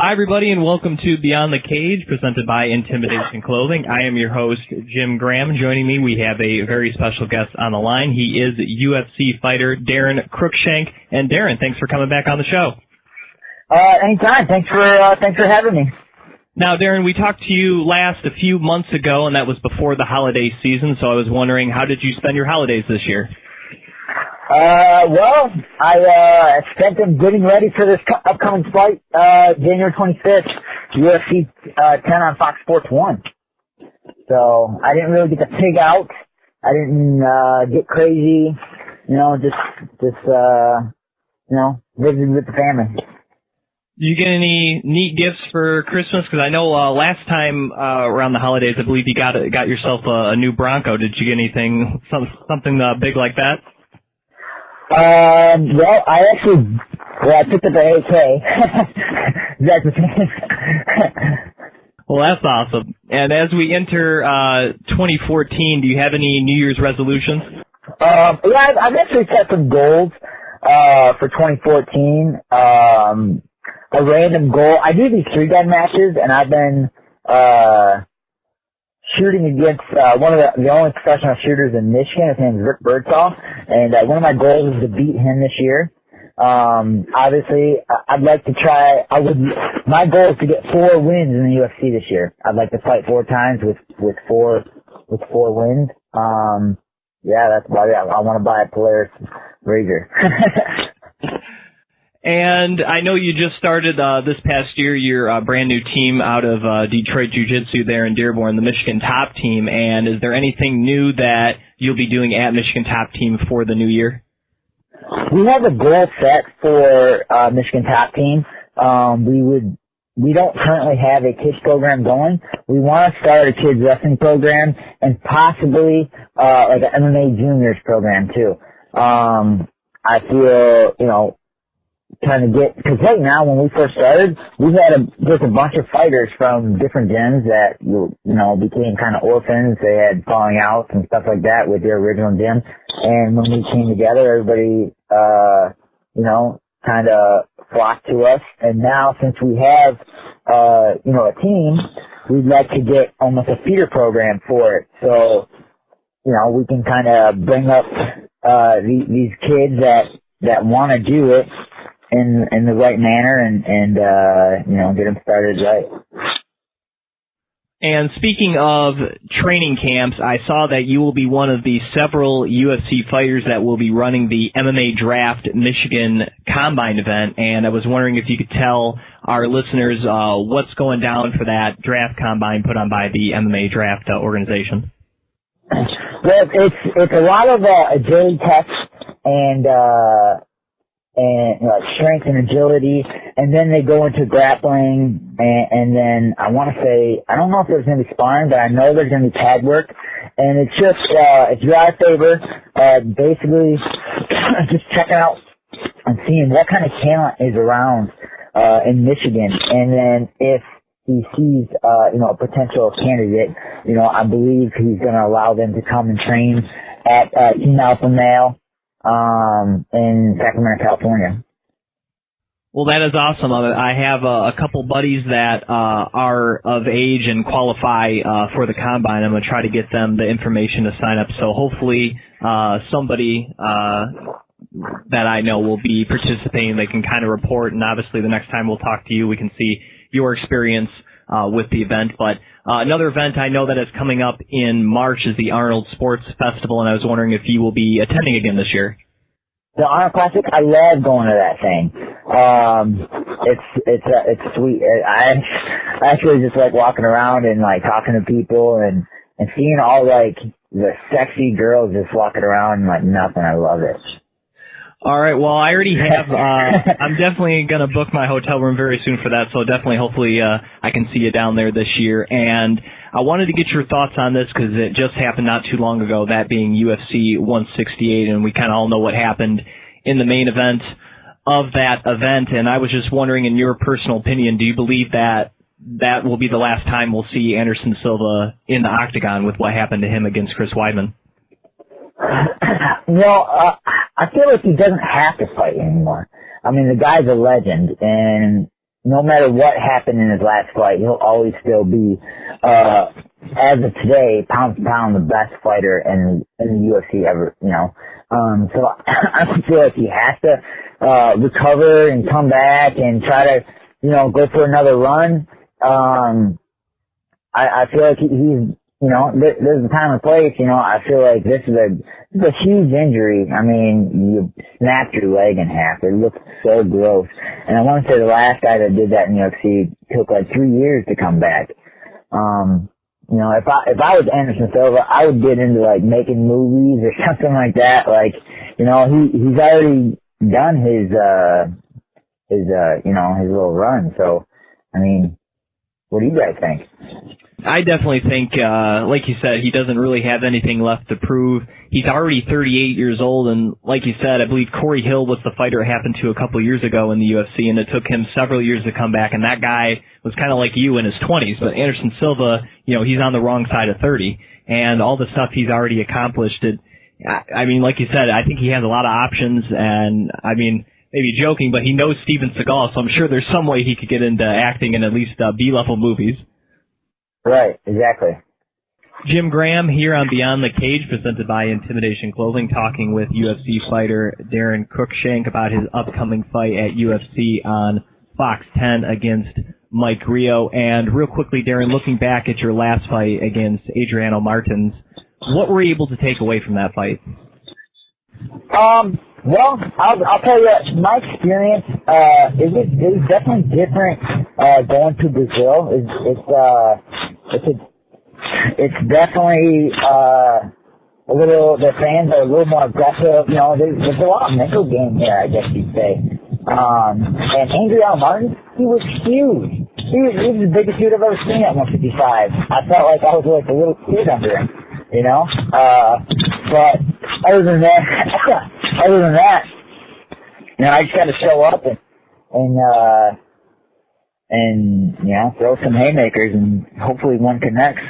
Hi, everybody, and welcome to Beyond the Cage, presented by Intimidation Clothing. I am your host, Jim Graham. Joining me, we have a very special guest on the line. He is UFC fighter Daron Cruickshank. And Daron, thanks for coming back on the show. Anytime. Thanks for having me. Now, Daron, we talked to you last a few months ago, and that was before the holiday season. So I was wondering, how did you spend your holidays this year? Well, I spent them getting ready for this upcoming fight, January 25th, UFC 10 on Fox Sports 1. So I didn't really get to pig out. I didn't get crazy. Just visiting with the family. Did you get any neat gifts for Christmas? Because I know last time around the holidays, I believe you got yourself a new Bronco. Did you get anything, something big like that? Well, I picked up an AK. That's the thing. Well, that's awesome. And as we enter 2014, do you have any New Year's resolutions? Yeah, I've actually set some goals for 2014. A random goal. I do these 3-gun matches, and I've been shooting against one of the only professional shooters in Michigan. His name is Rick Birdsall, and one of my goals is to beat him this year. Obviously, I'd like to try. My goal is to get 4 wins in the UFC this year. I'd like to fight 4 times with 4 wins. Yeah, that's about it. I want to buy a Polaris Razor. And I know you just started this past year your brand new team out of Detroit Jiu-Jitsu there in Dearborn, the Michigan Top Team. And is there anything new that you'll be doing at Michigan Top Team for the new year? We have a goal set for Michigan Top Team. We don't currently have a kids program going. We want to start a kids wrestling program and possibly like an MMA juniors program too. I feel, trying to get, because right now when we first started, we had just a bunch of fighters from different gyms that, became kind of orphans. They had falling outs and stuff like that with their original gym. And when we came together, everybody, kind of flocked to us. And now since we have, a team, we'd like to get almost a feeder program for it. So, we can kind of bring up, these kids that want to do it in the right manner and get them started right. And speaking of training camps, I saw that you will be one of the several UFC fighters that will be running the MMA Draft Michigan Combine event, and I was wondering if you could tell our listeners what's going down for that draft combine put on by the MMA Draft organization. Well, it's a lot of agility tests and strength and agility, and then they go into grappling, and then I want to say, I don't know if there's going to be sparring, but I know there's going to be pad work, and it's just, it's your eye favor, basically just checking out and seeing what kind of talent is around, in Michigan, and then if he sees, a potential candidate, I believe he's going to allow them to come and train at, Team Alpha Male, in Sacramento, California. Well, that is awesome. I have a couple buddies that are of age and qualify for the combine. I'm going to try to get them the information to sign up. So hopefully somebody that I know will be participating. They can kind of report, and obviously the next time we'll talk to you, we can see your experience with the event. But another event I know that is coming up in March is the Arnold Sports Festival, and I was wondering if you will be attending again this year. The Arnold Classic, I love going to that thing. It's sweet. I actually just like walking around and like talking to people and seeing all like the sexy girls just walking around like nothing. I love it. All right. Well, I already have. I'm definitely gonna book my hotel room very soon for that. So definitely, hopefully, I can see you down there this year. And I wanted to get your thoughts on this because it just happened not too long ago. That being UFC 168, and we kind of all know what happened in the main event of that event. And I was just wondering, in your personal opinion, do you believe that that will be the last time we'll see Anderson Silva in the octagon with what happened to him against Chris Weidman? Well, I feel like he doesn't have to fight anymore. I mean, the guy's a legend, and no matter what happened in his last fight, he'll always still be, as of today, pound for pound, the best fighter in the UFC ever, you know. So I feel like he has to, recover and come back and try to, you know, go for another run. I feel like he's, you know, there's a time and place, you know. I feel like this is a huge injury. I mean, you snapped your leg in half. It looks so gross. And I want to say the last guy that did that in UFC took like 3 years to come back. You know, if I was Anderson Silva, I would get into like making movies or something like that. Like, you know, he's already done his you know, his little run. So, I mean, what do you guys think? I definitely think, like you said, he doesn't really have anything left to prove. He's already 38 years old, and like you said, I believe Corey Hill was the fighter it happened to a couple years ago in the UFC, and it took him several years to come back, and that guy was kind of like you in his 20s, but Anderson Silva, you know, he's on the wrong side of 30, and all the stuff he's already accomplished, I mean, like you said, I think he has a lot of options, and, I mean, maybe joking, but he knows Steven Seagal, so I'm sure there's some way he could get into acting in at least B-level movies. Right, exactly. Jim Graham here on Beyond the Cage, presented by Intimidation Clothing, talking with UFC fighter Daron Cruickshank about his upcoming fight at UFC on Fox 10 against Mike Rio. And real quickly, Daron, looking back at your last fight against Adriano Martins, what were you able to take away from that fight? Well, I'll tell you, my experience, it was definitely different, going to Brazil. It's definitely, the fans are a little more aggressive, you know, there's a lot of mental game here, I guess you'd say. And Adriano Martins, he was huge. He was the biggest dude I've ever seen at 155. I felt like I was like a little kid under him, you know? But other than that, you know, I just got to show up and you know, throw some haymakers and hopefully one connects.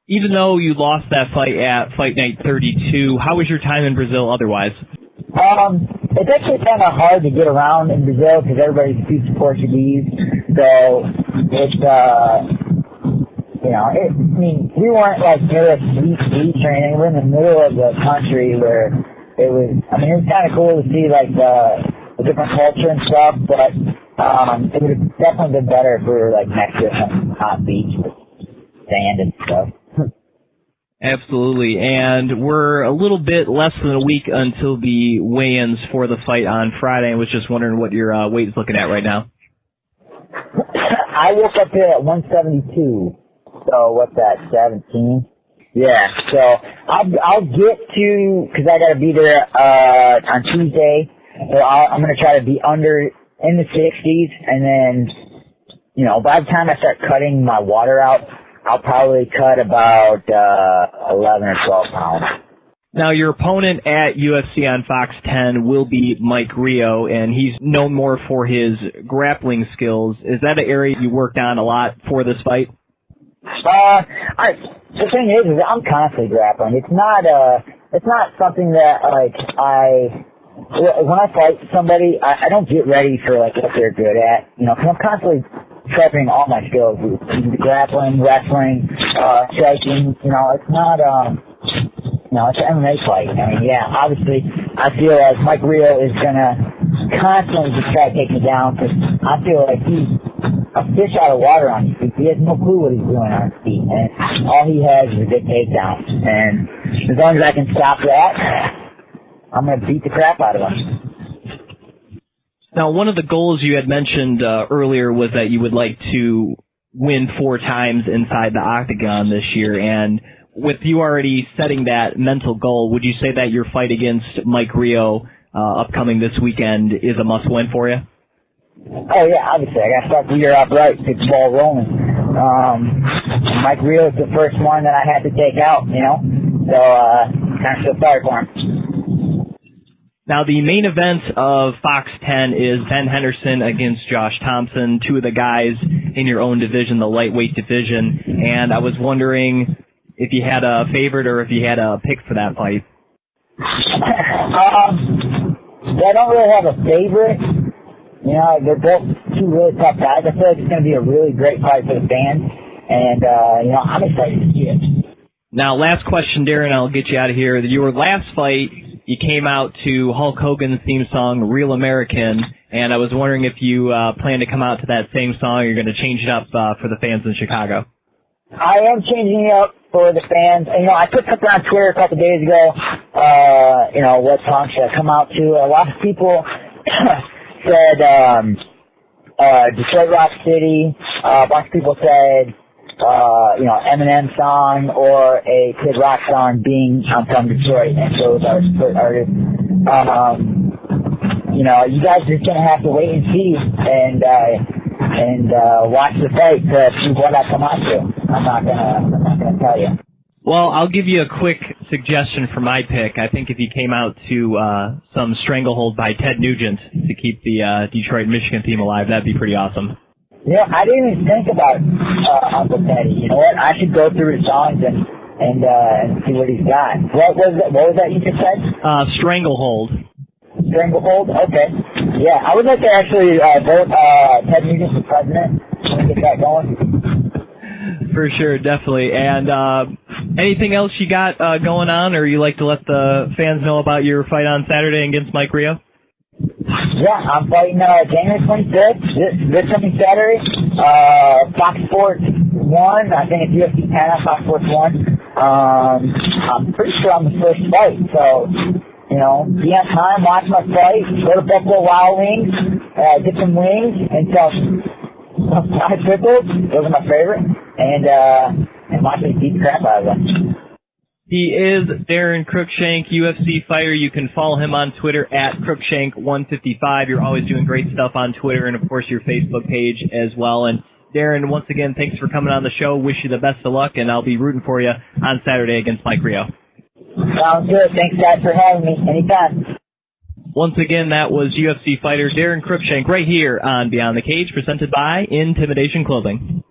Even though you lost that fight at Fight Night 32, how was your time in Brazil otherwise? It's actually kind of hard to get around in Brazil because everybody speaks Portuguese, so it's you know, I mean, we weren't like near a beach or anything. We're in the middle of the country where it was, I mean, it was kind of cool to see like the different culture and stuff, but it would have definitely been better if we were like next to some hot beach with sand and stuff. Absolutely, and we're a little bit less than a week until the weigh-ins for the fight on Friday. I was just wondering what your weight is looking at right now. I woke up here at 172. So what's that, 17? Yeah, so I'll get to, because I got to be there on Tuesday, so I'm going to try to be in the 60s, and then, you know, by the time I start cutting my water out, I'll probably cut about 11 or 12 pounds. Now, your opponent at UFC on Fox 10 will be Mike Rio, and he's known more for his grappling skills. Is that an area you worked on a lot for this fight? The thing is I'm constantly grappling. It's not something that, like, when I fight somebody, I don't get ready for, like, what they're good at, you know, because I'm constantly sharpening all my skills, grappling, wrestling, striking, you know, it's not, you know, it's an MMA fight. I mean, yeah, obviously, I feel like Mike Rio is gonna constantly just try to take me down, because I feel like he's a fish out of water on his feet. He has no clue what he's doing on his feet, and all he has is a good takedown. And as long as I can stop that, I'm going to beat the crap out of him. Now, one of the goals you had mentioned earlier was that you would like to win 4 times inside the octagon this year, and with you already setting that mental goal, would you say that your fight against Mike Rio upcoming this weekend is a must-win for you? Oh, yeah, obviously. I got to start the year off right, get the ball rolling. Mike Rio is the first one that I had to take out, you know, so kind of feel sorry for him. Now, the main event of Fox 10 is Ben Henderson against Josh Thompson, 2 of the guys in your own division, the lightweight division, and I was wondering if you had a favorite or if you had a pick for that fight. I don't really have a favorite. You know, they're both two really tough guys. I feel like it's going to be a really great fight for the fans, and I'm excited to see it. Now, last question, Daron, I'll get you out of here. Your last fight, you came out to Hulk Hogan's theme song, Real American, and I was wondering if you plan to come out to that same song, or you're going to change it up for the fans in Chicago. I am changing it up for the fans. I put something on Twitter a couple days ago, what song should I come out to? A lot of people said Detroit Rock City. A bunch of people said, Eminem song or a Kid Rock song, being I'm from Detroit, and those are Detroit artists. You guys are just gonna have to wait and see and watch the fight to see what I come out to. I'm not gonna tell you. Well, I'll give you a quick suggestion for my pick. I think if you came out to some Stranglehold by Ted Nugent to keep the Detroit, Michigan theme alive, that'd be pretty awesome. I didn't even think about Uncle Teddy. You know what? I should go through his songs and see what he's got. What was that you just said? Stranglehold. Stranglehold? Okay. Yeah, I would like to actually vote Ted Nugent for president. Let me get that going. For sure, definitely. And anything else you got going on, or you like to let the fans know about your fight on Saturday against Mike Rio? Yeah, I'm fighting January 25th, this coming Saturday. Fox Sports 1, I think it's UFC 10 on Fox Sports 1. I'm pretty sure I'm the first fight, so, be on time, watch my fight, go to Buffalo Wild Wings, get some wings, and some fried pickles, those are my favorite, and watch me beat the crap out of them. He is Daron Cruickshank, UFC fighter. You can follow him on Twitter at Cruickshank155. You're always doing great stuff on Twitter and, of course, your Facebook page as well. And, Daron, once again, thanks for coming on the show. Wish you the best of luck, and I'll be rooting for you on Saturday against Mike Rio. Sounds good. Thanks, guys, for having me. Anytime. Once again, that was UFC fighter Daron Cruickshank right here on Beyond the Cage, presented by Intimidation Clothing.